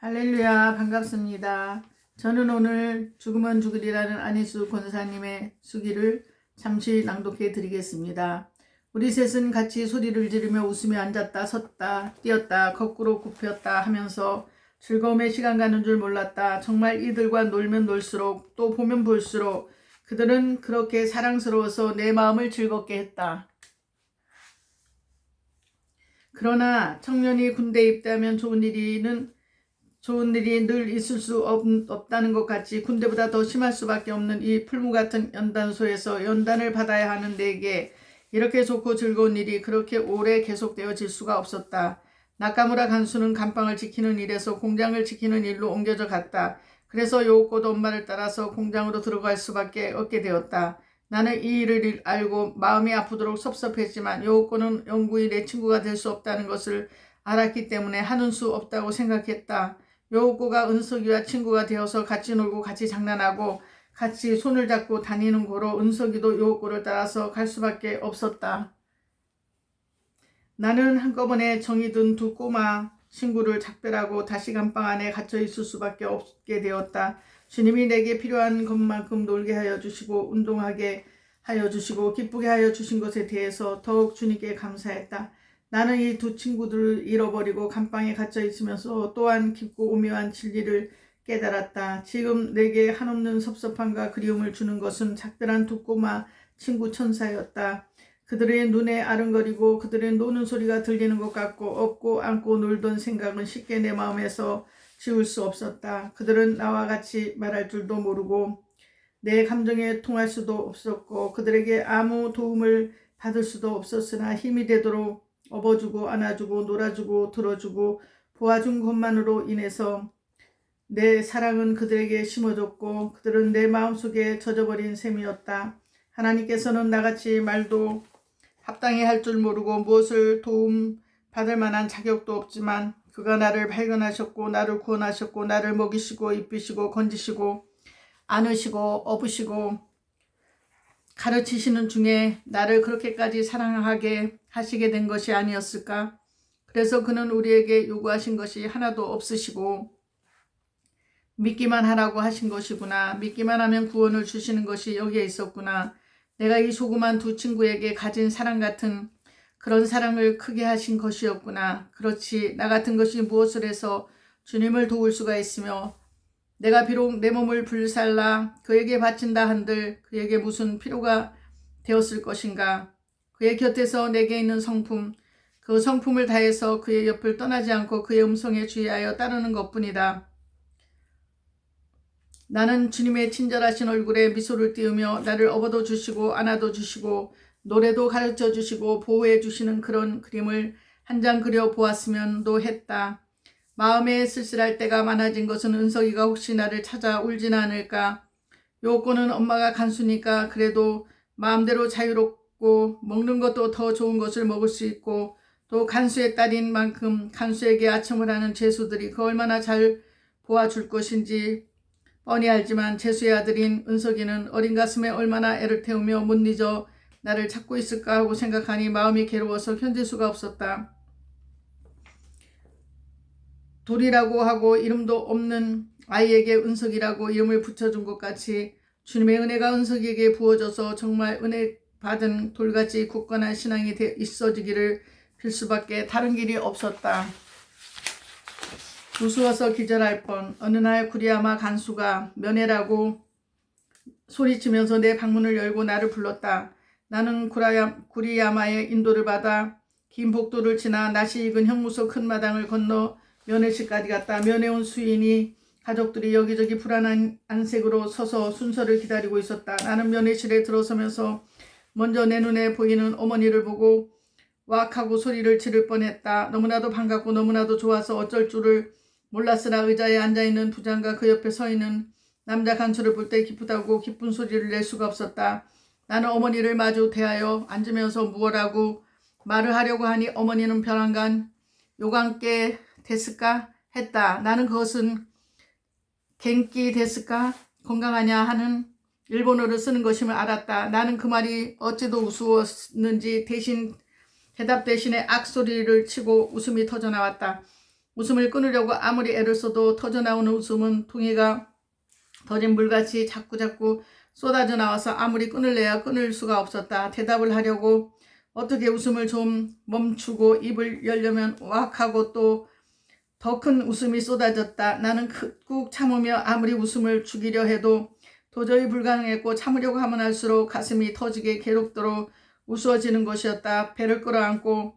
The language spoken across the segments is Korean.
할렐루야, 반갑습니다. 저는 오늘 죽으면 죽으리라는 안희수 권사님의 수기를 잠시 낭독해 드리겠습니다. 우리 셋은 같이 소리를 지르며 웃으며 앉았다 섰다 뛰었다 거꾸로 굽혔다 하면서 즐거움의 시간 가는 줄 몰랐다. 정말 이들과 놀면 놀수록 또 보면 볼수록 그들은 그렇게 사랑스러워서 내 마음을 즐겁게 했다. 그러나 청년이 군대에 입대하면 좋은 일이 늘 있을 수 없다는 것 같이 군대보다 더 심할 수밖에 없는 이 풀무 같은 연단소에서 연단을 받아야 하는 내게 이렇게 좋고 즐거운 일이 그렇게 오래 계속되어질 수가 없었다. 나카무라 간수는 감방을 지키는 일에서 공장을 지키는 일로 옮겨져 갔다. 그래서 요코도 엄마를 따라서 공장으로 들어갈 수밖에 없게 되었다. 나는 이 일을 알고 마음이 아프도록 섭섭했지만 요코는 영구히 내 친구가 될 수 없다는 것을 알았기 때문에 하는 수 없다고 생각했다. 요코가 은석이와 친구가 되어서 같이 놀고 같이 장난하고 같이 손을 잡고 다니는 고로 은석이도 요코를 따라서 갈 수밖에 없었다. 나는 한꺼번에 정이 든 두 꼬마 친구를 작별하고 다시 감방 안에 갇혀 있을 수밖에 없게 되었다. 주님이 내게 필요한 것만큼 놀게 하여 주시고 운동하게 하여 주시고 기쁘게 하여 주신 것에 대해서 더욱 주님께 감사했다. 나는 이 두 친구들을 잃어버리고 감방에 갇혀 있으면서 또한 깊고 오묘한 진리를 깨달았다. 지금 내게 한없는 섭섭함과 그리움을 주는 것은 작별한 두 꼬마 친구 천사였다. 그들의 눈에 아른거리고 그들의 노는 소리가 들리는 것 같고 업고 안고 놀던 생각은 쉽게 내 마음에서 지울 수 없었다. 그들은 나와 같이 말할 줄도 모르고 내 감정에 통할 수도 없었고 그들에게 아무 도움을 받을 수도 없었으나 힘이 되도록 업어주고 안아주고 놀아주고 들어주고 보아준 것만으로 인해서 내 사랑은 그들에게 심어졌고 그들은 내 마음속에 젖어버린 셈이었다. 하나님께서는 나같이 말도 합당히 할 줄 모르고 무엇을 도움 받을 만한 자격도 없지만 그가 나를 발견하셨고 나를 구원하셨고 나를 먹이시고 입히시고 건지시고 안으시고 업으시고 가르치시는 중에 나를 그렇게까지 사랑하게 하시게 된 것이 아니었을까? 그래서 그는 우리에게 요구하신 것이 하나도 없으시고 믿기만 하라고 하신 것이구나. 믿기만 하면 구원을 주시는 것이 여기에 있었구나. 내가 이 조그만 두 친구에게 가진 사랑 같은 그런 사랑을 크게 하신 것이었구나. 그렇지, 나 같은 것이 무엇을 해서 주님을 도울 수가 있으며 내가 비록 내 몸을 불살라 그에게 바친다 한들 그에게 무슨 필요가 되었을 것인가. 그의 곁에서 내게 있는 성품, 그 성품을 다해서 그의 옆을 떠나지 않고 그의 음성에 주의하여 따르는 것뿐이다. 나는 주님의 친절하신 얼굴에 미소를 띄우며 나를 업어도 주시고 안아도 주시고 노래도 가르쳐 주시고 보호해 주시는 그런 그림을 한 장 그려 보았으면도 했다. 마음에 쓸쓸할 때가 많아진 것은 은석이가 혹시 나를 찾아 울지는 않을까. 요코는 엄마가 간수니까 그래도 마음대로 자유롭고 먹는 것도 더 좋은 것을 먹을 수 있고 또 간수의 딸인 만큼 간수에게 아첨을 하는 죄수들이 그 얼마나 잘 보아줄 것인지 뻔히 알지만 죄수의 아들인 은석이는 어린 가슴에 얼마나 애를 태우며 못 잊어 나를 찾고 있을까 하고 생각하니 마음이 괴로워서 견딜 수가 없었다. 돌이라고 하고 이름도 없는 아이에게 은석이라고 이름을 붙여준 것 같이 주님의 은혜가 은석이에게 부어져서 정말 은혜 받은 돌같이 굳건한 신앙이 있어지기를 빌 수밖에 다른 길이 없었다. 우스워서 기절할 뻔. 어느 날 구리야마 간수가 면회라고 소리치면서 내 방문을 열고 나를 불렀다. 나는 구리야마의 인도를 받아 긴 복도를 지나 낯이 익은 형무소 큰 마당을 건너 면회실까지 갔다. 면회 온 수인이 가족들이 여기저기 불안한 안색으로 서서 순서를 기다리고 있었다. 나는 면회실에 들어서면서 먼저 내 눈에 보이는 어머니를 보고 왁 하고 소리를 지를 뻔했다. 너무나도 반갑고 너무나도 좋아서 어쩔 줄을 몰랐으나 의자에 앉아있는 부장과 그 옆에 서있는 남자 간수를 볼 때 기쁘다고 기쁜 소리를 낼 수가 없었다. 나는 어머니를 마주 대하여 앉으면서 무엇라고 말을 하려고 하니 어머니는 벼랑간 요강께 데스까 했다. 나는 그것은 겐키 데스까 건강하냐 하는 일본어를 쓰는 것임을 알았다. 나는 그 말이 어찌도 우스웠는지 대답 대신에 악소리를 치고 웃음이 터져나왔다. 웃음을 끊으려고 아무리 애를 써도 터져나오는 웃음은 둥이가 터진 물같이 자꾸자꾸 쏟아져 나와서 아무리 끊을래야 끊을 수가 없었다. 대답을 하려고 어떻게 웃음을 좀 멈추고 입을 열려면 왁 하고 또 더 큰 웃음이 쏟아졌다. 나는 꾹 참으며 아무리 웃음을 죽이려 해도 도저히 불가능했고 참으려고 하면 할수록 가슴이 터지게 괴롭도록 우스워지는 것이었다. 배를 끌어안고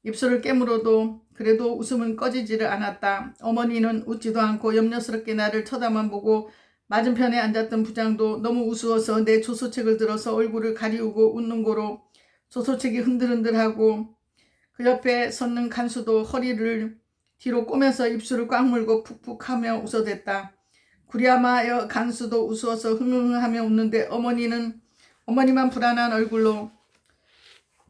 입술을 깨물어도 그래도 웃음은 꺼지지를 않았다. 어머니는 웃지도 않고 염려스럽게 나를 쳐다만 보고 맞은편에 앉았던 부장도 너무 우스워서 내 조소책을 들어서 얼굴을 가리우고 웃는 고로 조소책이 흔들흔들하고 그 옆에 섰는 간수도 허리를 뒤로 꼬면서 입술을 꽉 물고 푹푹 하며 웃어댔다. 구리아마 간수도 우스워서 흥흥하며 웃는데 어머니만 불안한 얼굴로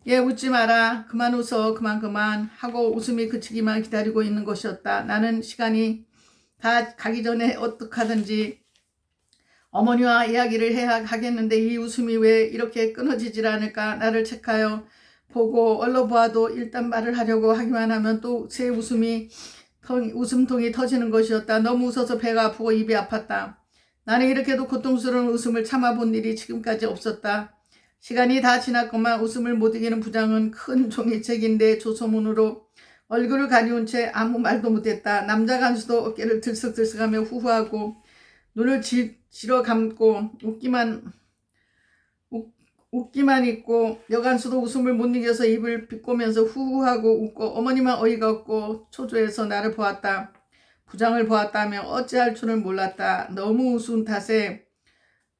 얘 웃지 마라. 그만 웃어. 그만 하고 웃음이 그치기만 기다리고 있는 것이었다. 나는 시간이 다 가기 전에 어떡하든지 어머니와 이야기를 해야 하겠는데 이 웃음이 왜 이렇게 끊어지질 않을까. 나를 체크하여 보고 얼러보아도 일단 말을 하려고 하기만 하면 또 새 웃음통이 터지는 것이었다. 너무 웃어서 배가 아프고 입이 아팠다. 나는 이렇게도 고통스러운 웃음을 참아본 일이 지금까지 없었다. 시간이 다 지났건만 웃음을 못 이기는 부장은 큰 종이책인데 조소문으로 얼굴을 가리운 채 아무 말도 못했다. 남자 간수도 어깨를 들썩들썩하며 후후하고 눈을 지러 감고 웃기만 있고 여간수도 웃음을 못 이겨서 입을 비꼬면서 후후하고 웃고 어머니만 어이가 없고 초조해서 나를 보았다. 부장을 보았다며 어찌할 줄을 몰랐다. 너무 우스운 탓에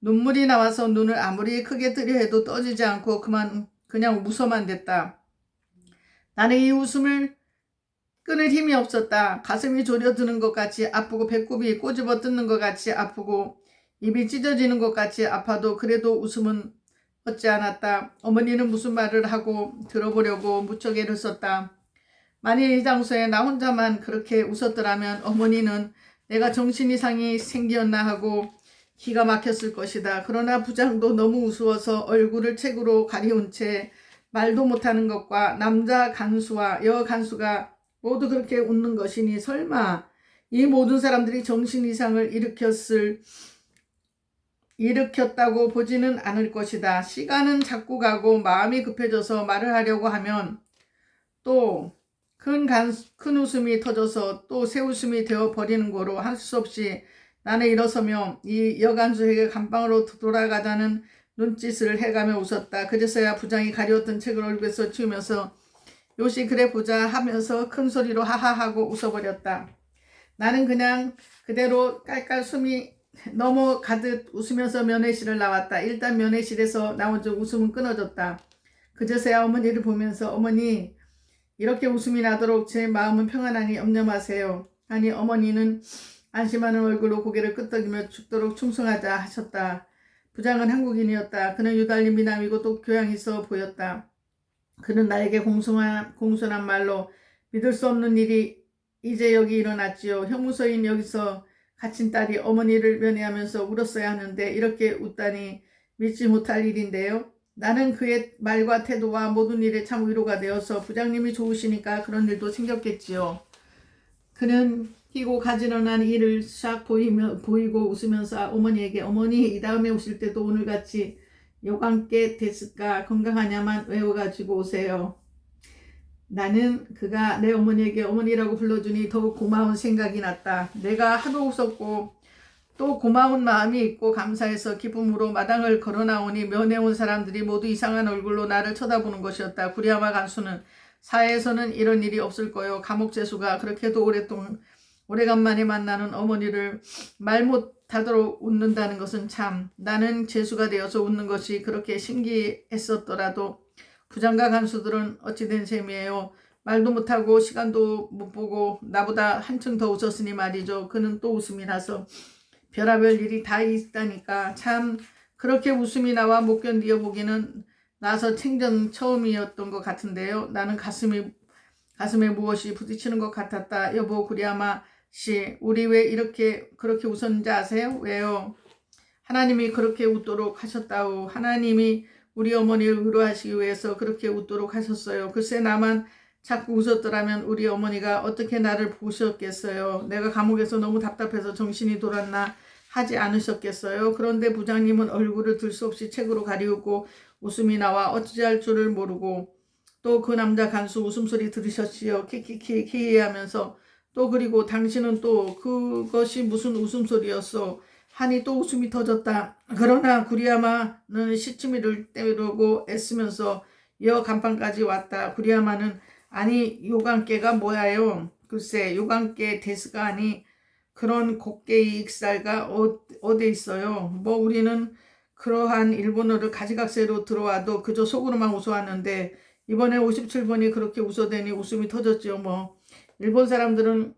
눈물이 나와서 눈을 아무리 크게 뜨려 해도 떠지지 않고 그냥 웃어만 댔다. 나는 이 웃음을 끊을 힘이 없었다. 가슴이 졸여드는 것 같이 아프고 배꼽이 꼬집어 뜯는 것 같이 아프고 입이 찢어지는 것 같이 아파도 그래도 웃음은 얻지 않았다. 어머니는 무슨 말을 하고 들어보려고 무척 애를 썼다. 만일 이 장소에 나 혼자만 그렇게 웃었더라면 어머니는 내가 정신 이상이 생기었나 하고 기가 막혔을 것이다. 그러나 부장도 너무 우스워서 얼굴을 책으로 가리운 채 말도 못하는 것과 남자 간수와 여 간수가 모두 그렇게 웃는 것이니 설마 이 모든 사람들이 정신 이상을 일으켰다고 보지는 않을 것이다. 시간은 자꾸 가고 마음이 급해져서 말을 하려고 하면 또 큰 웃음이 터져서 또 새 웃음이 되어버리는 거로 할 수 없이 나는 일어서며 이 여간수에게 감방으로 돌아가자는 눈짓을 해가며 웃었다. 그제서야 부장이 가려웠던 책을 얼굴에서 치우면서 요시 그래 보자 하면서 큰 소리로 하하하고 웃어버렸다. 나는 그냥 그대로 깔깔 숨이 넘어가듯 웃으면서 면회실을 나왔다. 일단 면회실에서 나온 즉 웃음은 끊어졌다. 그제서야 어머니를 보면서 어머니 이렇게 웃음이 나도록 제 마음은 평안하니 염려 마세요. 아니 어머니는 안심하는 얼굴로 고개를 끄덕이며 죽도록 충성하자 하셨다. 부장은 한국인이었다. 그는 유달리 미남이고 또 교양 있어 보였다. 그는 나에게 공손한 말로 믿을 수 없는 일이 이제 여기 일어났지요. 형무소인 여기서 갇힌 딸이 어머니를 면회하면서 울었어야 하는데 이렇게 웃다니 믿지 못할 일인데요. 나는 그의 말과 태도와 모든 일에 참 위로가 되어서 부장님이 좋으시니까 그런 일도 생겼겠지요. 그는 희고 가지런한 일을 싹 보이고 웃으면서 어머니에게 어머니 이 다음에 오실 때도 오늘같이 요강께 됐을까 건강하냐만 외워가지고 오세요. 나는 그가 내 어머니에게 어머니라고 불러주니 더욱 고마운 생각이 났다. 내가 하도 웃었고 또 고마운 마음이 있고 감사해서 기쁨으로 마당을 걸어나오니 면회 온 사람들이 모두 이상한 얼굴로 나를 쳐다보는 것이었다. 구리아마 간수는 사회에서는 이런 일이 없을 거요. 감옥 재수가 그렇게도 오래간만에 만나는 어머니를 말 못하도록 웃는다는 것은 참 나는 재수가 되어서 웃는 것이 그렇게 신기했었더라도 부장과 간수들은 어찌된 셈이에요. 말도 못하고 시간도 못 보고 나보다 한층 더 웃었으니 말이죠. 그는 또 웃음이 나서 별하별 일이 다 있다니까 참 그렇게 웃음이 나와 못 견디어 보기는 나서 생전 처음이었던 것 같은데요. 나는 가슴에 무엇이 부딪히는 것 같았다. 여보 구리아마 씨 우리 왜 그렇게 웃었는지 아세요? 왜요? 하나님이 그렇게 웃도록 하셨다오. 하나님이 우리 어머니를 위로하시기 위해서 그렇게 웃도록 하셨어요. 글쎄 나만 자꾸 웃었더라면 우리 어머니가 어떻게 나를 보셨겠어요. 내가 감옥에서 너무 답답해서 정신이 돌았나 하지 않으셨겠어요. 그런데 부장님은 얼굴을 들 수 없이 책으로 가리우고 웃음이 나와 어찌할 줄을 모르고 또 그 남자 간수 웃음소리 들으셨지요. 키키키키 하면서 또 그리고 당신은 또 그것이 무슨 웃음소리였어 하니 또 웃음이 터졌다. 그러나 구리야마는 시치미를 때리고 애쓰면서 여 간판까지 왔다. 구리야마는 아니 요강깨가 뭐야요? 글쎄 요강깨 데스가 아니 그런 곡괭이 익살가 어디 있어요? 뭐 우리는 그러한 일본어를 가지각색으로 들어와도 그저 속으로만 웃어왔는데 이번에 57번이 그렇게 웃어대니 웃음이 터졌지요. 뭐 일본 사람들은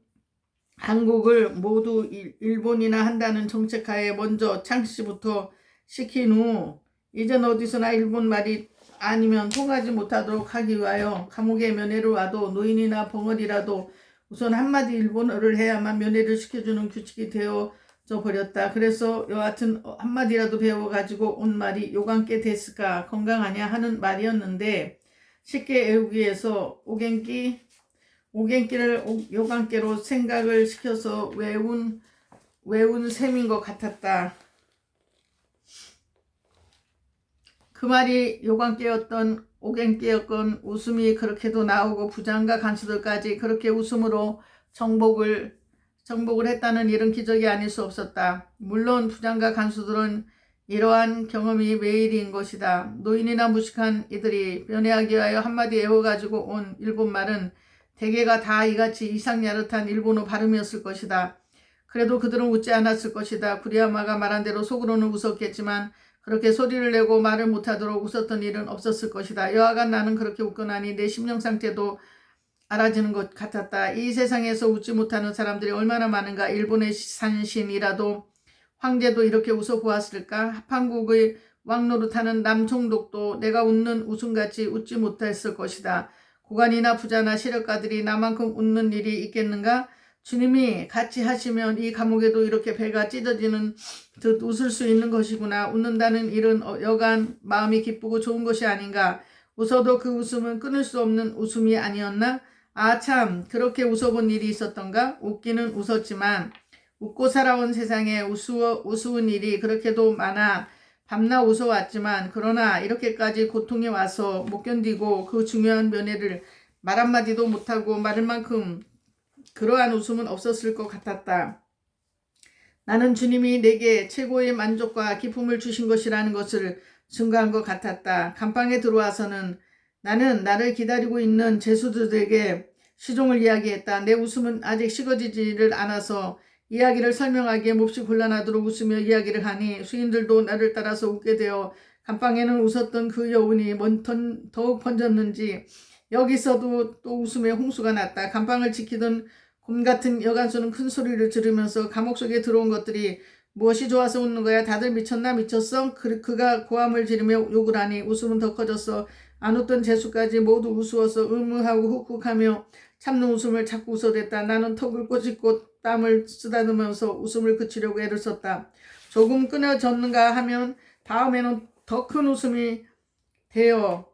한국을 모두 일본이나 한다는 정책하에 먼저 창씨부터 시킨 후 이젠 어디서나 일본 말이 아니면 통하지 못하도록 하기 위하여 감옥에 면회를 와도 노인이나 벙어리라도 우선 한마디 일본어를 해야만 면회를 시켜주는 규칙이 되어져 버렸다. 그래서 여하튼 한마디라도 배워가지고 온 말이 요강깨 데스까 건강하냐 하는 말이었는데 쉽게 애우기 위해서 오갱기를 요강깨로 생각을 시켜서 외운 셈인 것 같았다. 그 말이 요강깨였던 오갱깨였건 웃음이 그렇게도 나오고 부장과 간수들까지 그렇게 웃음으로 정복을 했다는 일은 기적이 아닐 수 없었다. 물론 부장과 간수들은 이러한 경험이 매일인 것이다. 노인이나 무식한 이들이 면회하기 위하여 한마디 외워가지고 온 일본말은 대개가 다 이같이 이상야릇한 일본어 발음이었을 것이다. 그래도 그들은 웃지 않았을 것이다. 구리야마가 말한 대로 속으로는 웃었겠지만 그렇게 소리를 내고 말을 못하도록 웃었던 일은 없었을 것이다. 여하간 나는 그렇게 웃고 나니 내 심령 상태도 알아지는 것 같았다. 이 세상에서 웃지 못하는 사람들이 얼마나 많은가. 일본의 산신이라도 황제도 이렇게 웃어보았을까? 합한국의 왕노릇하는 남총독도 내가 웃는 웃음같이 웃지 못했을 것이다. 고관이나 부자나 시력가들이 나만큼 웃는 일이 있겠는가? 주님이 같이 하시면 이 감옥에도 이렇게 배가 찢어지는 듯 웃을 수 있는 것이구나. 웃는다는 일은 여간 마음이 기쁘고 좋은 것이 아닌가. 웃어도 그 웃음은 끊을 수 없는 웃음이 아니었나? 아 참 그렇게 웃어본 일이 있었던가? 웃기는 웃었지만 웃고 살아온 세상에 우스운 일이 그렇게도 많아 밤낮 웃어왔지만 그러나 이렇게까지 고통이 와서 못 견디고 그 중요한 면회를 말 한마디도 못하고 말을 만큼 그러한 웃음은 없었을 것 같았다. 나는 주님이 내게 최고의 만족과 기쁨을 주신 것이라는 것을 증거한 것 같았다. 감방에 들어와서는 나는 나를 기다리고 있는 제수들에게 시종을 이야기했다. 내 웃음은 아직 식어지지를 않아서 이야기를 설명하기에 몹시 곤란하도록 웃으며 이야기를 하니 수인들도 나를 따라서 웃게 되어 감방에는 웃었던 그 여운이 더욱 번졌는지 여기서도 또 웃음의 홍수가 났다. 감방을 지키던 곰 같은 여간수는 큰 소리를 지르면서 감옥 속에 들어온 것들이 무엇이 좋아서 웃는 거야? 다들 미쳤나? 미쳤어? 그가 고함을 지르며 욕을 하니 웃음은 더 커졌어. 안 웃던 재수까지 모두 우스워서 의무하고 훅훅하며 참는 웃음을 자꾸 웃어댔다. 나는 턱을 꼬집고 땀을 쓰다듬으면서 웃음을 그치려고 애를 썼다. 조금 끊어졌는가 하면 다음에는 더 큰 웃음이 되어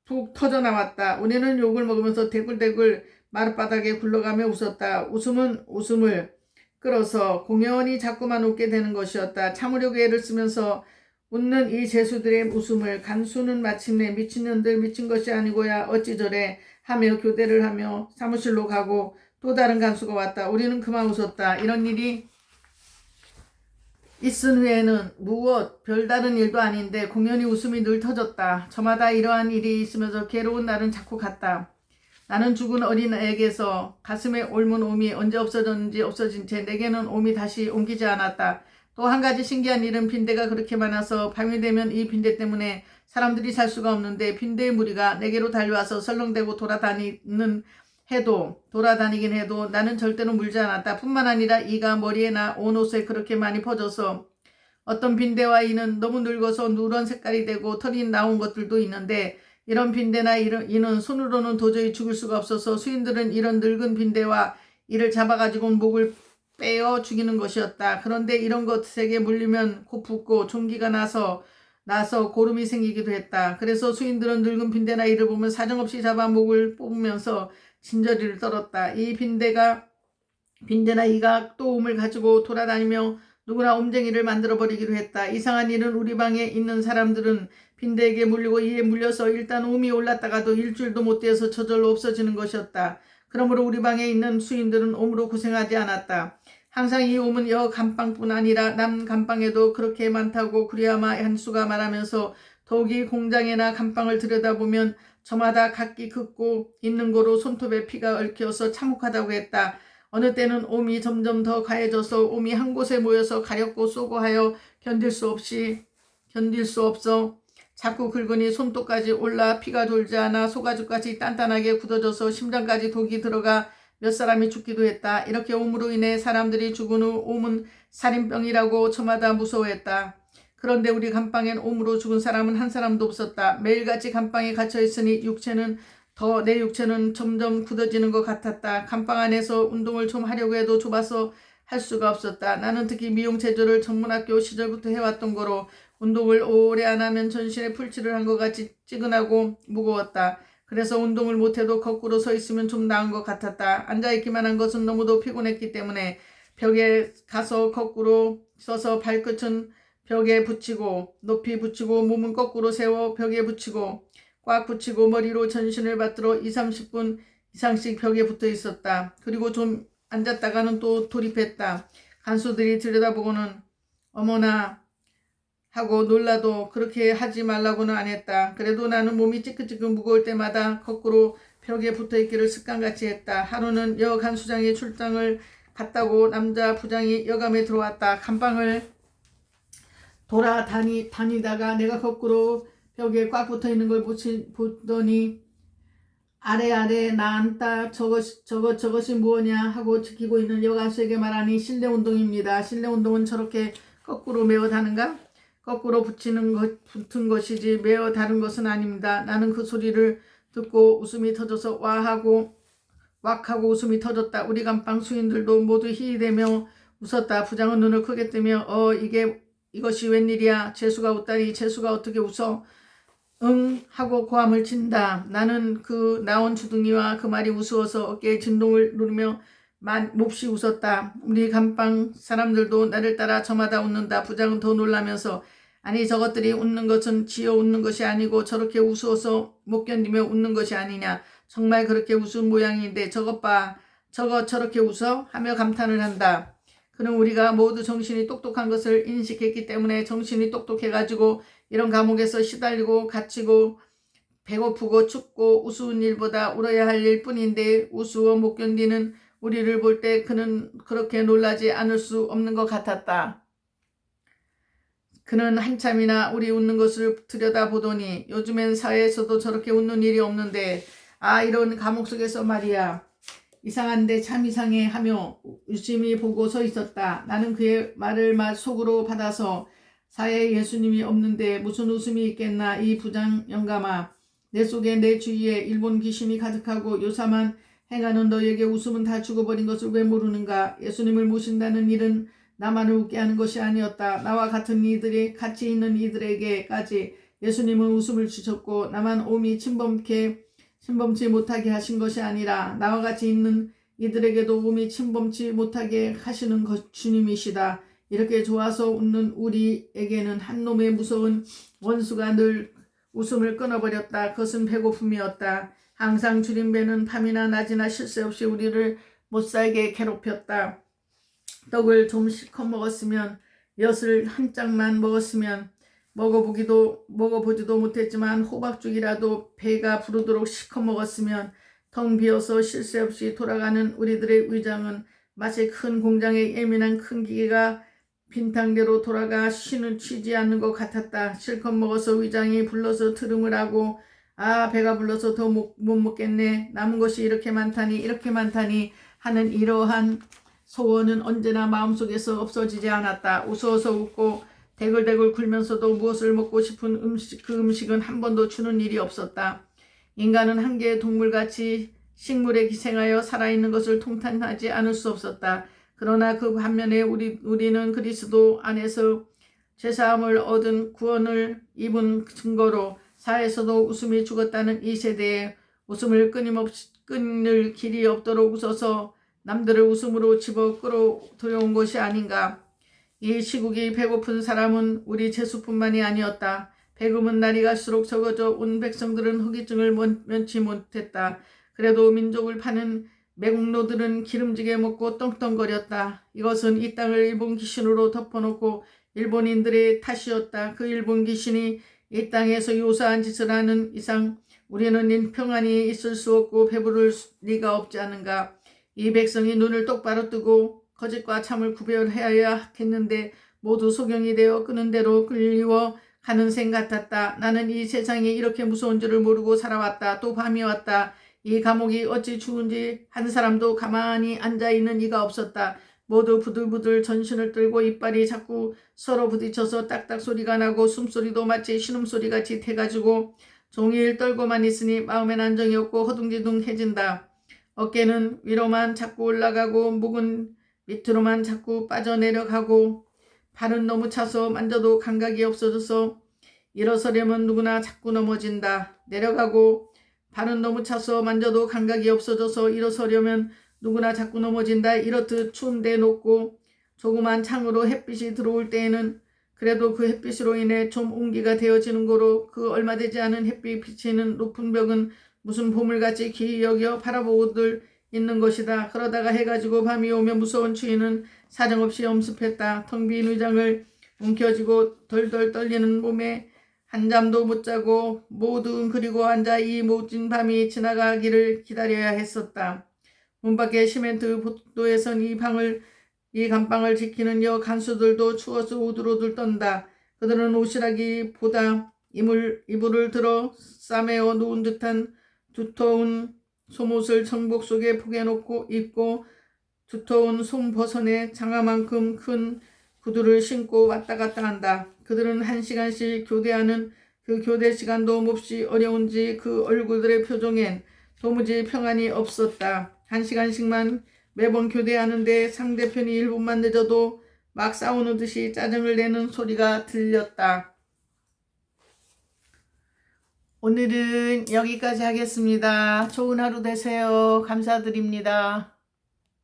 푹 터져 나왔다. 우리는 욕을 먹으면서 대굴대굴 마룻바닥에 굴러가며 웃었다. 웃음은 웃음을 끌어서 공연히 자꾸만 웃게 되는 것이었다. 참으려고 애를 쓰면서 웃는 이 죄수들의 웃음을 간수는 마침내 미친년들 미친 것이 아니고야 어찌 저래 하며 교대를 하며 사무실로 가고 또 다른 간수가 왔다. 우리는 그만 웃었다. 이런 일이 있은 후에는 무엇 별다른 일도 아닌데 공연히 웃음이 늘 터졌다. 저마다 이러한 일이 있으면서 괴로운 날은 자꾸 갔다. 나는 죽은 어린애에게서 가슴에 옮은 옴이 언제 없어졌는지 없어진 채 내게는 옴이 다시 옮기지 않았다. 또 한 가지 신기한 일은 빈대가 그렇게 많아서 밤이 되면 이 빈대 때문에 사람들이 살 수가 없는데 빈대의 무리가 내게로 달려와서 설렁대고 돌아다니긴 해도 나는 절대로 물지 않았다. 뿐만 아니라 이가 머리에나 온 옷에 그렇게 많이 퍼져서 어떤 빈대와 이는 너무 늙어서 누런 색깔이 되고 털이 나온 것들도 있는데 이런 빈대나 이는 손으로는 도저히 죽일 수가 없어서 수인들은 이런 늙은 빈대와 이를 잡아가지고 목을 빼어 죽이는 것이었다. 그런데 이런 것에게 물리면 코 붓고 종기가 나서 나서 고름이 생기기도 했다. 그래서 수인들은 늙은 빈대나 이를 보면 사정없이 잡아 목을 뽑으면서 진저리를 떨었다. 이 빈대나 이가 또 옴을 가지고 돌아다니며 누구나 옴쟁이를 만들어버리기도 했다. 이상한 일은 우리 방에 있는 사람들은 빈대에게 물리고 이에 물려서 일단 옴이 올랐다가도 일주일도 못 되어서 저절로 없어지는 것이었다. 그러므로 우리 방에 있는 수인들은 옴으로 고생하지 않았다. 항상 이 옴은 여 감방뿐 아니라 남 감방에도 그렇게 많다고 구리야마 한수가 말하면서 더욱이 공장이나 감방을 들여다보면 저마다 각기 긋고 있는 고로 손톱에 피가 얽혀서 참혹하다고 했다. 어느 때는 옴이 점점 더 가해져서 옴이 한 곳에 모여서 가렵고 쏘고 하여 견딜 수 없어 자꾸 긁으니 손톱까지 올라 피가 돌지 않아 소가죽까지 단단하게 굳어져서 심장까지 독이 들어가 몇 사람이 죽기도 했다. 이렇게 옴으로 인해 사람들이 죽은 후 옴은 살인병이라고 저마다 무서워했다. 그런데 우리 감방엔 옴으로 죽은 사람은 한 사람도 없었다. 매일같이 감방에 갇혀있으니 내 육체는 점점 굳어지는 것 같았다. 감방 안에서 운동을 좀 하려고 해도 좁아서 할 수가 없었다. 나는 특히 미용체조를 전문학교 시절부터 해왔던 거로 운동을 오래 안 하면 전신에 풀칠을 한 것 같이 찌근하고 무거웠다. 그래서 운동을 못해도 거꾸로 서 있으면 좀 나은 것 같았다. 앉아있기만 한 것은 너무도 피곤했기 때문에 벽에 가서 거꾸로 서서 발끝은 벽에 붙이고 높이 붙이고 몸은 거꾸로 세워 벽에 붙이고 꽉 붙이고 머리로 전신을 받들어 20-30분 이상씩 벽에 붙어 있었다. 그리고 좀 앉았다가는 또 돌입했다. 간수들이 들여다보고는 어머나 하고 놀라도 그렇게 하지 말라고는 안 했다. 그래도 나는 몸이 찌끗찌끗 무거울 때마다 거꾸로 벽에 붙어있기를 습관같이 했다. 하루는 여 간수장이 출장을 갔다고 남자 부장이 여감에 들어왔다. 감방을 돌아다니다가 내가 거꾸로 벽에 꽉 붙어있는 걸 보더니 아래 나 앉다 저것이 무엇냐 하고 지키고 있는 여가수에게 말하니 실내운동입니다. 실내운동은 저렇게 거꾸로 메어 다는가? 거꾸로 붙은 것이지 메어 다른 것은 아닙니다. 나는 그 소리를 듣고 웃음이 터져서 왁하고 웃음이 터졌다. 우리 감방 수인들도 모두 희희대며 웃었다. 부장은 눈을 크게 뜨며 이것이 웬일이야? 재수가 웃다니 재수가 어떻게 웃어? 응 하고 고함을 친다. 나는 그 나온 주둥이와 그 말이 우스워서 어깨에 진동을 누르며 몹시 웃었다. 우리 감방 사람들도 나를 따라 저마다 웃는다. 부장은 더 놀라면서 아니 저것들이 웃는 것은 지어 웃는 것이 아니고 저렇게 우스워서 못 견디며 웃는 것이 아니냐. 정말 그렇게 웃은 모양인데 저것 봐. 저렇게 웃어? 하며 감탄을 한다. 그는 우리가 모두 정신이 똑똑한 것을 인식했기 때문에 정신이 똑똑해가지고 이런 감옥에서 시달리고 갇히고 배고프고 춥고 우스운 일보다 울어야 할 일뿐인데 우스워 못 견디는 우리를 볼 때 그는 그렇게 놀라지 않을 수 없는 것 같았다. 그는 한참이나 우리 웃는 것을 들여다보더니 요즘엔 사회에서도 저렇게 웃는 일이 없는데 이런 감옥 속에서 말이야. 이상한데 참 이상해 하며 유심히 보고 서 있었다. 나는 그의 말을 속으로 받아서 사회에 예수님이 없는데 무슨 웃음이 있겠나. 이 부장 영감아, 내 속에 내 주위에 일본 귀신이 가득하고 요사만 행하는 너에게 웃음은 다 죽어버린 것을 왜 모르는가. 예수님을 모신다는 일은 나만을 웃게 하는 것이 아니었다. 나와 같이 있는 이들에게까지 예수님은 웃음을 주셨고 나만 옴이 침범치 못하게 하신 것이 아니라 나와 같이 있는 이들에게도 옴이 침범치 못하게 하시는 주님이시다. 이렇게 좋아서 웃는 우리에게는 한 놈의 무서운 원수가 늘 웃음을 끊어버렸다. 그것은 배고픔이었다. 항상 줄인 배는 밤이나 낮이나 쉴 새 없이 우리를 못살게 괴롭혔다. 떡을 좀 실컷 먹었으면 엿을 한 짝만 먹었으면 먹어보지도 못했지만 호박죽이라도 배가 부르도록 실컷 먹었으면 텅 비어서 쉴 새 없이 돌아가는 우리들의 의장은 마치 큰 공장의 예민한 큰 기계가 빈탕대로 돌아가 쉬지 않는 것 같았다. 실컷 먹어서 의장이 불러서 트름을 하고 배가 불러서 더 못 먹겠네. 남은 것이 이렇게 많다니 하는 이러한 소원은 언제나 마음속에서 없어지지 않았다. 우스워서 웃고 대글대글 굴면서도 무엇을 먹고 싶은 그 음식은 한 번도 주는 일이 없었다. 인간은 한 개의 동물같이 식물에 기생하여 살아있는 것을 통탄하지 않을 수 없었다. 그러나 그 반면에 우리는 그리스도 안에서 죄사함을 얻은 구원을 입은 증거로 사에서도 웃음이 죽었다는 이 세대에 웃음을 끊임없이 끊을 길이 없도록 웃어서 남들을 웃음으로 집어 끌어들여온 것이 아닌가. 이 시국이 배고픈 사람은 우리 제수뿐만이 아니었다. 배금은 날이 갈수록 적어져 온 백성들은 허기증을 면치 못했다. 그래도 민족을 파는 매국노들은 기름지게 먹고 떵떵거렸다. 이것은 이 땅을 일본 귀신으로 덮어놓고 일본인들의 탓이었다. 그 일본 귀신이 이 땅에서 요사한 짓을 하는 이상 우리는 평안히 있을 수 없고 배부를 리가 없지 않은가. 이 백성이 눈을 똑바로 뜨고 거짓과 참을 구별해야 했는데 모두 소경이 되어 끄는 대로 끌리워 가는 생 같았다. 나는 이 세상이 이렇게 무서운 줄을 모르고 살아왔다. 또 밤이 왔다. 이 감옥이 어찌 추운지 한 사람도 가만히 앉아있는 이가 없었다. 모두 부들부들 전신을 떨고 이빨이 자꾸 서로 부딪혀서 딱딱 소리가 나고 숨소리도 마치 신음소리같이 돼가지고 종일 떨고만 있으니 마음엔 안정이 없고 허둥지둥해진다. 어깨는 위로만 자꾸 올라가고 목은 밑으로만 자꾸 빠져내려가고 발은 너무 차서 만져도 감각이 없어져서 일어서려면 누구나 자꾸 넘어진다. 내려가고 발은 너무 차서 만져도 감각이 없어져서 일어서려면 누구나 자꾸 넘어진다. 이렇듯 추운 데 높고 조그만 창으로 햇빛이 들어올 때에는 그래도 그 햇빛으로 인해 좀 온기가 되어지는 거로 그 얼마 되지 않은 햇빛 비치는 높은 벽은 무슨 보물같이 귀히 여겨 바라보고들 있는 것이다. 그러다가 해가지고 밤이 오면 무서운 추위는 사정없이 엄습했다. 텅 빈 의장을 움켜쥐고 덜덜 떨리는 몸에 한잠도 못 자고 모두 그리고 앉아 이 멋진 밤이 지나가기를 기다려야 했었다. 문 밖에 시멘트 복도에 선 이 감방을 지키는 여 간수들도 추워서 오들오들 떤다. 그들은 옷이라기보다 이불을 들어 싸매어 놓은 듯한 두터운 속옷을 정복 속에 포개놓고 입고 두터운 솜버선에 장화만큼 큰 구두를 신고 왔다 갔다 한다. 그들은 한 시간씩 교대하는 그 교대 시간도 몹시 어려운지 그 얼굴들의 표정엔 도무지 평안이 없었다. 한 시간씩만 매번 교대하는데 상대편이 1분만 늦어도 막 싸우는 듯이 짜증을 내는 소리가 들렸다. 오늘은 여기까지 하겠습니다. 좋은 하루 되세요. 감사드립니다.